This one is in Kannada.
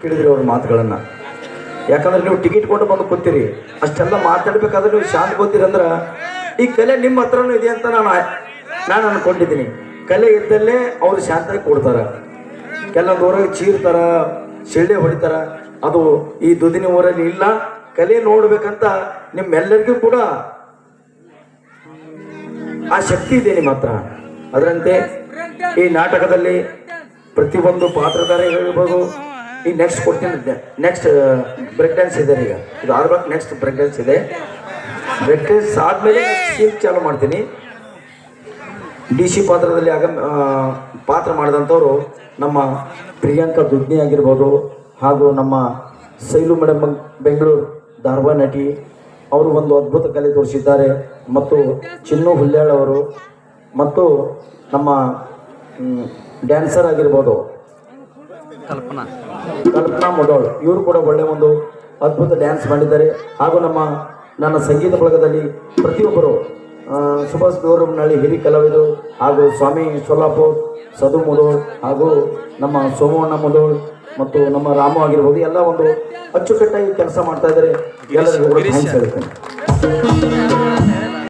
ಕೇಳಿದ್ರಿ ಅವ್ರ ಮಾತುಗಳನ್ನ. ಯಾಕಂದ್ರೆ ನೀವು ಟಿಕೆಟ್ ಕೊಟ್ಟು ಬಂದು ಕೂತೀರಿ, ಅಷ್ಟೆಲ್ಲ ಮಾತಾಡ್ಬೇಕಾದ್ರೆ ನೀವು ಶಾಂತ ಕೂತೀರಿ ಅಂದ್ರೆ ಈ ಕಲೆ ನಿಮ್ಮ ಹತ್ರನೂ ಇದೆ ಅಂತ ನಾನು ಅನ್ಕೊಂಡಿದ್ದೀನಿ. ಕಲೆ ಇದ್ದಲ್ಲೇ ಅವ್ರು ಶಾಂತವಾಗಿ ಕೊಡ್ತಾರ. ಕೆಲವೊಂದು ಊರಾಗ ಚೀರ್ತಾರ, ಶಿಳ್ಳೆ ಹೊಡಿತಾರ, ಅದು ಈ ದುದಿನ ಊರಲ್ಲಿ ಇಲ್ಲ. ಕಲೆ ನೋಡ್ಬೇಕಂತ ನಿಮ್ಮೆಲ್ಲರಿಗೂ ಕೂಡ ಆ ಶಕ್ತಿ ಇದೆ ನಿಮ್ಮ ಹತ್ರ. ಅದರಂತೆ ಈ ನಾಟಕದಲ್ಲಿ ಪ್ರತಿಯೊಂದು ಪಾತ್ರಧಾರಿಗಳಿರ್ಬೋದು. ಈಗ ನೆಕ್ಸ್ಟ್ ಕೊಡ್ತೀನಿ, ನೆಕ್ಸ್ಟ್ ಬ್ರೇಕ್ ಡ್ಯಾನ್ಸ್ ಇದೆ. ಈಗ ಇದು ಆದ್ಮೇಲೆ ನೆಕ್ಸ್ಟ್ ಬ್ರೇಕ್ ಡ್ಯಾನ್ಸ್ ಇದೆ. ಬ್ರೇಕ್ ಡ್ಯಾನ್ಸ್ ಆದಮೇಲೆ ಸೀನ್ ಚಾಲು ಮಾಡ್ತೀನಿ. DC ಪಾತ್ರದಲ್ಲಿ ಪಾತ್ರ ಮಾಡಿದಂಥವ್ರು ನಮ್ಮ ಪ್ರಿಯಾಂಕಾ ದುಗ್ನಿ ಆಗಿರ್ಬೋದು, ಹಾಗೂ ನಮ್ಮ ಸೈಲು ಮೇಡಮ್ ಬೆಂಗಳೂರು ಧಾರವಾಡ ನಟಿ, ಅವರು ಒಂದು ಅದ್ಭುತ ಕಲೆ ತೋರಿಸಿದ್ದಾರೆ. ಮತ್ತು ಚಿನ್ನು ಹುಲ್ಯಾಳ್ ಅವರು ಮತ್ತು ನಮ್ಮ ಡ್ಯಾನ್ಸರ್ ಆಗಿರ್ಬೋದು ಕಲ್ಪನಾ ಮುಡೋಳ್, ಇವರು ಕೂಡ ಒಳ್ಳೆ ಒಂದು ಅದ್ಭುತ ಡ್ಯಾನ್ಸ್ ಮಾಡಿದ್ದಾರೆ. ಹಾಗೂ ನನ್ನ ಸಂಗೀತ ಬಳಗದಲ್ಲಿ ಪ್ರತಿಯೊಬ್ಬರು ಸುಭಾಷ್ ಗೌರವನಹಳ್ಳಿ ಹಿರಿ ಕಲಾವಿದರು, ಹಾಗೂ ಸ್ವಾಮಿ ಸೊಲ್ಲಾಪುರ್, ಸದು ಮುದೋಳ್, ಹಾಗೂ ನಮ್ಮ ಸೋಮಣ್ಣ ಮುದೋಳ್ ಮತ್ತು ನಮ್ಮ ರಾಮು ಆಗಿರ್ಬೋದು, ಎಲ್ಲ ಒಂದು ಅಚ್ಚುಕಟ್ಟಾಗಿ ಕೆಲಸ ಮಾಡ್ತಾ ಇದ್ದಾರೆ. ಎಲ್ಲರಿಗೂ ಕೂಡ ಥ್ಯಾಂಕ್ಸ್ ಹೇಳ್ತೇನೆ.